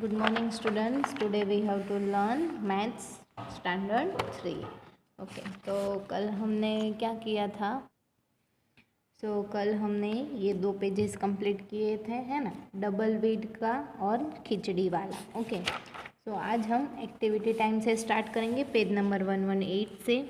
Good morning students. Today we have to learn maths standard 3. Okay तो कल हमने क्या किया था? कल हमने ये 2 पेजेस कंप्लीट किए थे, है ना, डबल बेड का और खिचड़ी वाला. ओके आज हम एक्टिविटी टाइम से स्टार्ट करेंगे, पेज नंबर 118 से.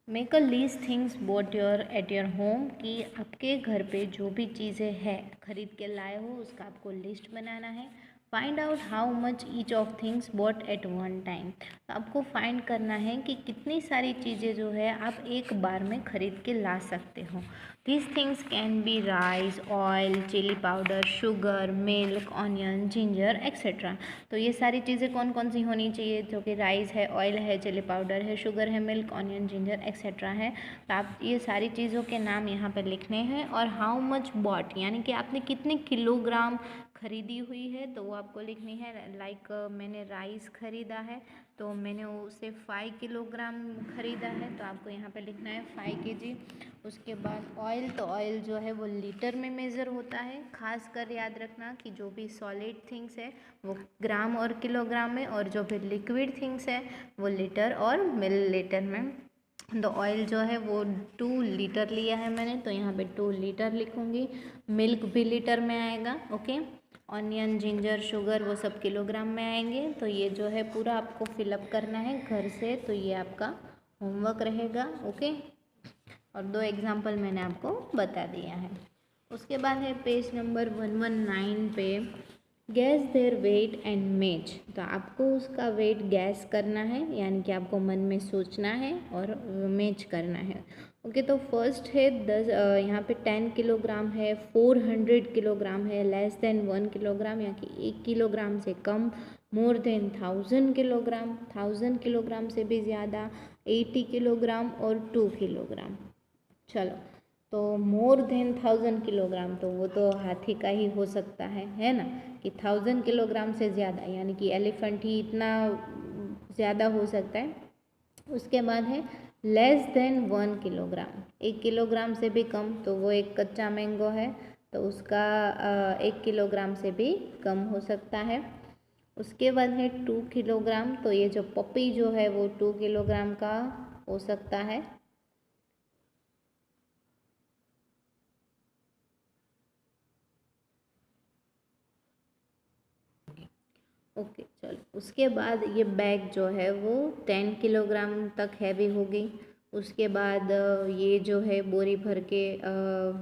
Make a list things bought at your home, कि आपके घर पे जो भी चीज़ें हैं खरीद के लाए हो उसका आपको लिस्ट बनाना है. Find out how much each of things bought at one time, तो आपको फाइंड करना है कि कितनी सारी चीज़ें जो है आप एक बार में खरीद के ला सकते हो. These things can be rice, oil, chili powder, sugar, milk, onion, ginger, etc. तो ये सारी चीज़ें कौन कौन सी होनी चाहिए, जो कि राइस है, ऑयल है, चिली पाउडर है, शुगर है, मिल्क, ऑनियन, जिंजर एक्सेट्रा है. तो आप ये सारी चीज़ों के नाम यहाँ पर लिखने हैं. और हाउ मच बॉट, यानी कि आपने कितने किलोग्राम खरीदी हुई है तो वो आपको लिखनी है. लाइक मैंने राइस खरीदा है तो मैंने उसे 5 किलोग्राम खरीदा है, तो आपको यहाँ पे लिखना है 5 kg. उसके बाद ऑयल, तो ऑयल जो है वो लीटर में मेज़र होता है. खास कर याद रखना कि जो भी सॉलिड थिंग्स है वो ग्राम और किलोग्राम में, और जो भी लिक्विड थिंग्स है वो लीटर और मिलीलीटर में. तो ऑयल जो है वो 2 लीटर लिया है मैंने, तो यहाँ पे 2 लीटर लिखूँगी. मिल्क भी लीटर में आएगा. ओके, ऑनियन, जिंजर, शुगर वो सब किलोग्राम में आएंगे. तो ये जो है पूरा आपको फिलअप करना है घर से, तो ये आपका होमवर्क रहेगा. ओके, और 2 एग्जाम्पल मैंने आपको बता दिया है. उसके बाद है पेज नंबर 119 पे, गैस देयर वेट एंड मेज. तो आपको उसका वेट गैस करना है, यानी कि आपको मन में सोचना है और मेज करना है. ओके, तो फर्स्ट है 10, यहाँ पे 10 किलोग्राम है, 400 किलोग्राम है, लेस देन 1 किलोग्राम, यानी कि 1 किलोग्राम से कम, मोर देन 1000 किलोग्राम, 1000 किलोग्राम से भी ज़्यादा, 80 किलोग्राम और 2 किलोग्राम. चलो, तो मोर देन 1000 किलोग्राम तो वो तो हाथी का ही हो सकता है ना, कि 1000 किलोग्राम से ज़्यादा, यानी कि एलिफेंट ही इतना ज़्यादा हो सकता है. उसके बाद है लेस देन 1 किलोग्राम, 1 किलोग्राम से भी कम, तो वो एक कच्चा मैंगो है, तो उसका 1 किलोग्राम से भी कम हो सकता है. उसके बाद है 2 किलोग्राम, तो ये जो पपी जो है वो 2 किलोग्राम का हो सकता है. ओके, चलो. उसके बाद ये बैग जो है वो 10 किलोग्राम तक हैवी होगी. उसके बाद ये जो है बोरी भर के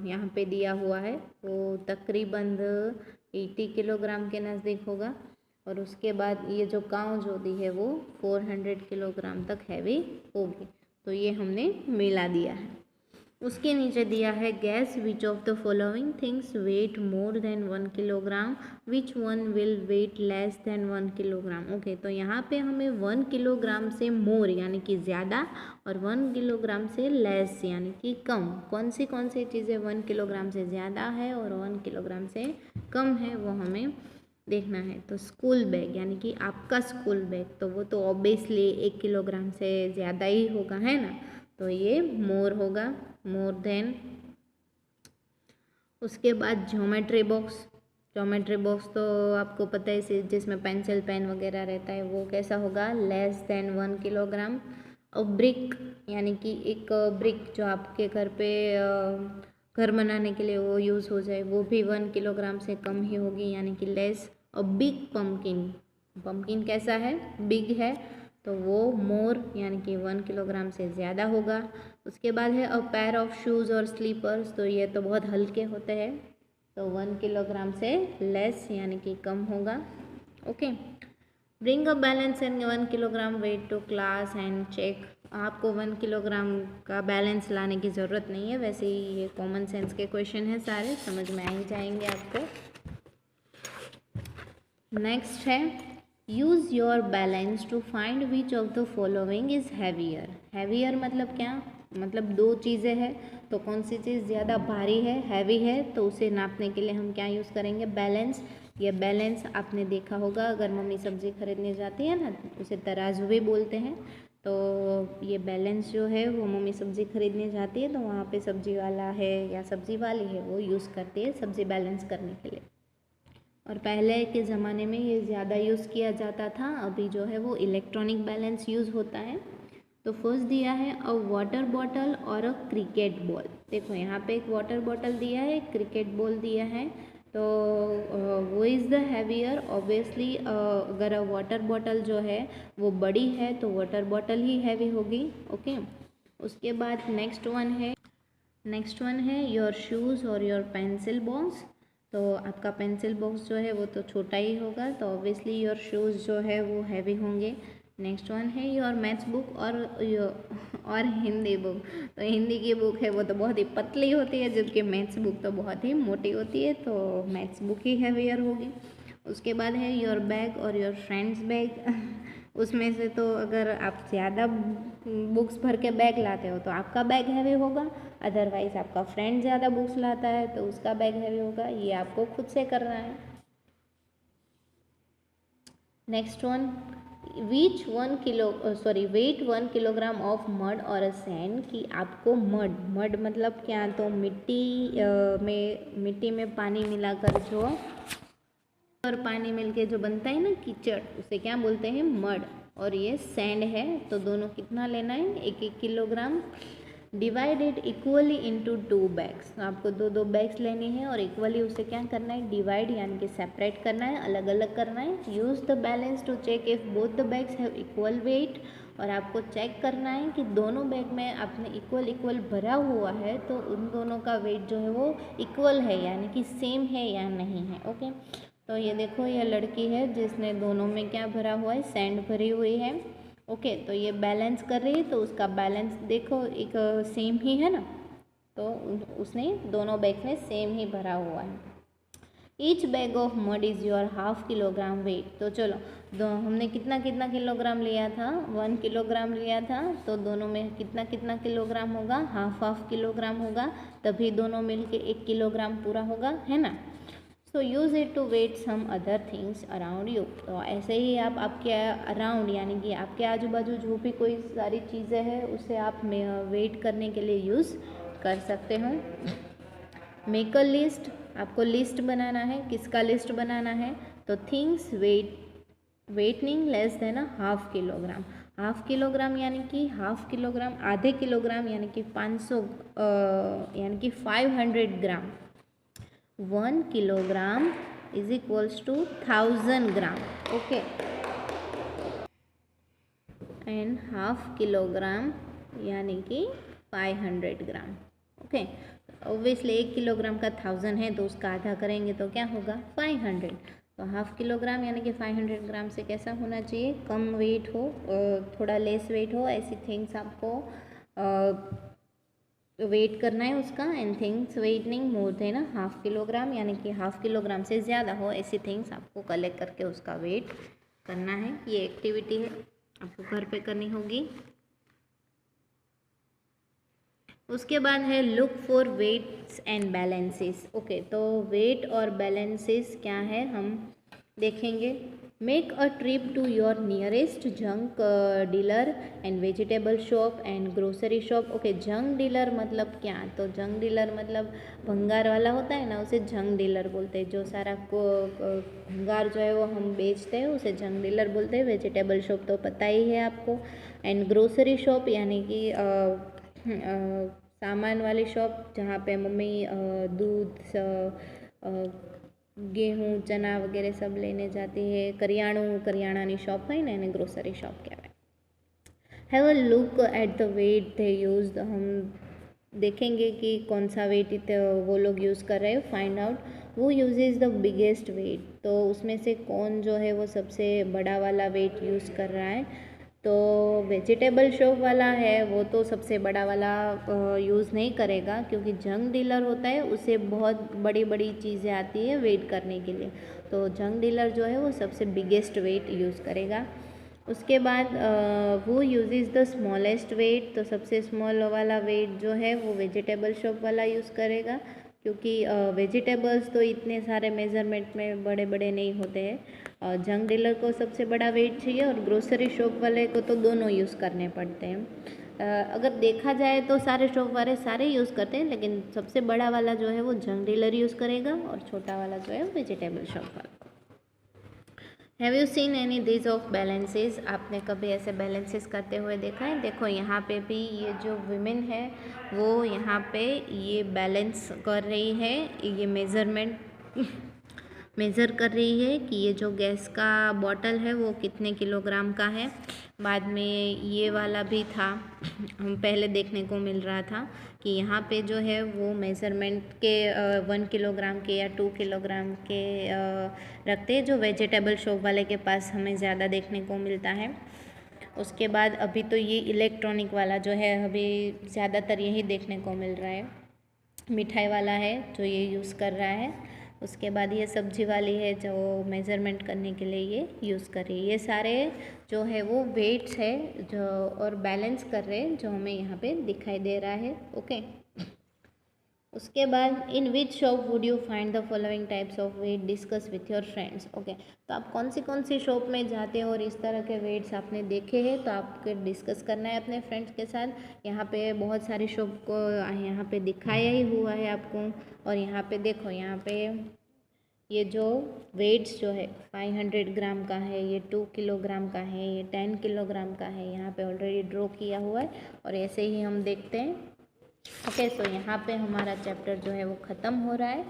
यहाँ पे दिया हुआ है वो तकरीबन 80 किलोग्राम के नज़दीक होगा. और उसके बाद ये जो काऊ जो दी है वो 400 किलोग्राम तक हैवी होगी. तो ये हमने मिला दिया है. उसके नीचे दिया है guess which of the following things weigh more than 1 kilogram, which one will weigh less than 1 kilogram. Okay, तो यहाँ पे हमें 1 किलोग्राम से मोर यानी कि ज़्यादा और 1 किलोग्राम से लेस यानी कि कम, कौन सी चीज़ें 1 किलोग्राम से ज़्यादा है और 1 किलोग्राम से कम है वो हमें देखना है. तो स्कूल बैग, यानी कि आपका स्कूल बैग, तो वो तो ऑब्वियसली 1 किलोग्राम से ज़्यादा ही होगा, है ना, तो ये मोर होगा, मोर देन. उसके बाद ज्योमेट्री बॉक्स. ज्योमेट्री बॉक्स तो आपको पता है, जिसमें पेंसिल पेन वगैरह रहता है, वो कैसा होगा, लेस देन 1 किलोग्राम. और ब्रिक, यानी कि एक ब्रिक जो आपके घर पे घर बनाने के लिए वो यूज़ हो जाए, वो भी 1 किलोग्राम से कम ही होगी, यानी कि लेस. और बिग पम्पकिन, पम्पकिन कैसा है, बिग है, तो वो मोर यानी कि 1 किलोग्राम से ज़्यादा होगा. उसके बाद है अ पेयर ऑफ शूज़ और स्लीपर्स, तो ये तो बहुत हल्के होते हैं, तो 1 किलोग्राम से लेस यानी कि कम होगा. Okay, bring a balance and 1 kilogram weight to class and check. आपको 1 किलोग्राम का बैलेंस लाने की ज़रूरत नहीं है, वैसे ही ये कॉमन सेंस के क्वेश्चन हैं, सारे समझ में आ ही जाएंगे आपको. नेक्स्ट है use your balance to find which of the following is heavier. Heavier मतलब क्या, मतलब 2 चीज़ें हैं, तो कौन सी चीज़ ज़्यादा भारी है, हैवी है, तो उसे नापने के लिए हम क्या यूज़ करेंगे, बैलेंस. ये बैलेंस आपने देखा होगा, अगर मम्मी सब्ज़ी खरीदने जाती है ना, उसे तराजू भी बोलते हैं. तो ये बैलेंस जो है वो मम्मी सब्ज़ी खरीदने जाती है तो वहाँ पे सब्ज़ी वाला है या सब्ज़ी वाली है वो यूज़ करती है सब्ज़ी बैलेंस करने के लिए. और पहले के ज़माने में ये ज़्यादा यूज़ किया जाता था, अभी जो है वो इलेक्ट्रॉनिक बैलेंस यूज़ होता है। तो फर्स्ट दिया है अ वाटर बॉटल और अ क्रिकेट बॉल। देखो यहाँ पे एक वाटर बॉटल दिया है, एक क्रिकेट बॉल दिया है। तो वो इज़ द हैवियर, ऑब्वियसली अगर वाटर बॉटल जो है वो बड़ी है तो वाटर बॉटल ही हैवी होगी। ओके, उसके बाद नेक्स्ट वन है योर शूज़ और योर पेंसिल बॉक्स। तो आपका पेंसिल बॉक्स जो है वो तो छोटा ही होगा, तो ऑब्वियसली योर शूज़ जो है वो हैवी होंगे। नेक्स्ट वन है योर मैथ्स बुक और हिंदी बुक। तो हिंदी की बुक है वो तो बहुत ही पतली होती है, जबकि मैथ्स बुक तो बहुत ही मोटी होती है, तो मैथ्स बुक ही हैवियर होगी। उसके बाद है योर बैग और योर फ्रेंड्स बैग। उसमें से तो अगर आप ज़्यादा बुक्स भर के बैग लाते हो तो आपका बैग हैवी होगा, अदरवाइज आपका फ्रेंड ज़्यादा बुक्स लाता है तो उसका बैग हैवी होगा। ये आपको खुद से करना है। Next one, weight 1 kilogram of mud और अ सैंड। कि आपको मड मतलब क्या, तो मिट्टी में पानी मिलाकर जो और पानी मिलके जो बनता है ना कीचड़, उसे क्या बोलते हैं, मड। और ये सैंड है, तो दोनों कितना लेना है, 1-1 kilogram. Divided equally into 2 bags. तो आपको 2-2 बैग्स लेनी है और इक्वली उसे क्या करना है, डिवाइड यानी कि सेपरेट करना है, अलग अलग करना है। Use the balance to check if both the bags have equal weight. और आपको चेक करना है कि दोनों बैग में आपने इक्वल भरा हुआ है तो उन दोनों का वेट जो है वो इक्वल है, यानी कि सेम है या नहीं है। ओके, तो ये देखो, ये लड़की है जिसने दोनों में क्या भरा हुआ है, सैंड भरी हुई है। ओके, तो ये बैलेंस कर रही है, तो उसका बैलेंस देखो एक सेम ही है ना, तो उसने दोनों बैग में सेम ही भरा हुआ है। Each bag of mud is your 1/2 kilogram weight. तो चलो, हमने कितना कितना किलोग्राम लिया था, 1 किलोग्राम लिया था, तो दोनों में कितना कितना किलोग्राम होगा, 1/2 किलोग्राम होगा, तभी दोनों मिलके 1 किलोग्राम पूरा होगा, है ना। So use it to weigh some other things around you. तो ऐसे ही आप आपके अराउंड यानी कि आपके आजू बाजू जो भी कोई सारी चीज़ें हैं उसे आप वेट करने के लिए यूज़ कर सकते हो। मेक अ लिस्ट, आपको लिस्ट बनाना है। किसका लिस्ट बनाना है, तो things waiting less than 1/2 kilogram. 1/2 kilogram यानी कि 1/2 किलोग्राम, आधे किलोग्राम यानी कि 500 यानी कि 500 gram. 1 kilogram is equals to 1000 gram. Okay, and 1/2 kilogram यानी कि 500 ग्राम। ओके, ऑब्वियसली 1 किलोग्राम का 1000 है तो उसका आधा करेंगे तो क्या होगा, 500। तो 1/2 किलोग्राम यानी कि 500 ग्राम से कैसा होना चाहिए, कम वेट हो, थोड़ा लेस वेट हो, ऐसी थिंग्स आपको वेट करना है उसका। And things waiting more than 1/2 kilogram यानी कि 1/2 किलोग्राम से ज़्यादा हो, ऐसी थिंग्स आपको कलेक्ट करके उसका वेट करना है। ये एक्टिविटी है, आपको घर पे करनी होगी। उसके बाद है look for weights and balances. Okay, तो वेट और बैलेंसेस क्या है हम देखेंगे। Make a trip to your nearest junk dealer and vegetable shop and grocery shop. Okay, junk dealer मतलब क्या, तो जंक डीलर मतलब भंगार वाला होता है ना, उसे जंक डीलर बोलते हैं। जो सारा भंगार जो है वो हम बेचते हैं उसे जंक डीलर बोलते हैं। वेजिटेबल शॉप तो पता ही है आपको। एंड ग्रोसरी शॉप यानी कि सामान वाली शॉप, जहाँ पे मम्मी दूध गेहूँ चना वगैरह सब लेने जाती है। करियाणानी शॉप है ना, એને ग्रोसरी शॉप કહેવાય। Have a look at the weight they use. हम देखेंगे कि कौन सा वेट वो लोग यूज़ कर रहे हैं। फाइंड आउट वो यूजेज द बिगेस्ट वेट। तो उसमें से कौन जो है वो सबसे बड़ा वाला वेट यूज़ कर रहा है। तो वेजिटेबल शॉप वाला है वो तो सबसे बड़ा वाला यूज़ नहीं करेगा, क्योंकि जंक डीलर होता है उसे बहुत बड़ी बड़ी चीज़ें आती है वेट करने के लिए। तो जंक डीलर जो है वो सबसे बिगेस्ट वेट यूज़ करेगा। उसके बाद वो यूजेस द स्मॉलेस्ट वेट। तो सबसे स्मॉल वाला वेट जो है वो वेजिटेबल शॉप वाला यूज़ करेगा, क्योंकि वेजिटेबल्स तो इतने सारे मेज़रमेंट में बड़े बड़े नहीं होते हैं। जंक डीलर को सबसे बड़ा वेट चाहिए और ग्रोसरी शॉप वाले को तो दोनों यूज़ करने पड़ते हैं। अगर देखा जाए तो सारे शॉप वाले सारे यूज़ करते हैं, लेकिन सबसे बड़ा वाला जो है वो जंग डीलर यूज़ करेगा और छोटा वाला जो है वेजिटेबल शॉप वाला। Have you seen any this of balances? आपने कभी ऐसे बैलेंसेस करते हुए देखा है? देखो यहाँ पे भी ये जो विमेन है वो यहाँ पे ये बैलेंस कर रही है, ये मेज़र कर रही है कि ये जो गैस का बॉटल है वो कितने किलोग्राम का है। बाद में ये वाला भी था, हम पहले देखने को मिल रहा था कि यहाँ पे जो है वो मेज़रमेंट के 1 किलोग्राम के या 2 किलोग्राम के रखते हैं, जो वेजिटेबल शॉप वाले के पास हमें ज़्यादा देखने को मिलता है। उसके बाद अभी तो ये इलेक्ट्रॉनिक वाला जो है अभी ज़्यादातर यही देखने को मिल रहा है, मिठाई वाला है जो ये यूज़ कर रहा है। उसके बाद ये सब्जी वाली है जो मेज़रमेंट करने के लिए ये यूज़ कर रही है। ये सारे जो है वो वेट्स है जो और बैलेंस कर रहे हैं जो हमें यहाँ पे दिखाई दे रहा है। ओके, उसके बाद in which shop would you find the following types of weight, discuss with your friends. Okay, तो आप कौन सी शॉप में जाते हो और इस तरह के वेट्स आपने देखे हैं तो आपको डिस्कस करना है अपने फ्रेंड्स के साथ। यहाँ पे बहुत सारी शॉप को यहाँ पे दिखाया ही हुआ है आपको। और यहाँ पे देखो, यहाँ पे ये जो वेट्स जो है 500 ग्राम का है, ये 2 किलोग्राम का है, ये 10 किलोग्राम का है, यहाँ पे ऑलरेडी ड्रॉ किया हुआ है। और ऐसे ही हम देखते हैं। ओके, सो यहाँ पे हमारा चैप्टर जो है वो ख़त्म हो रहा है।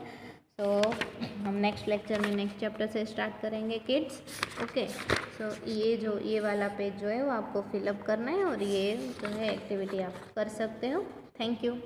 सो हम नेक्स्ट लेक्चर में नेक्स्ट चैप्टर से स्टार्ट करेंगे किड्स। ओके, सो ये वाला पेज जो है वो आपको फिलअप करना है और ये जो है एक्टिविटी आप कर सकते हो। Thank you.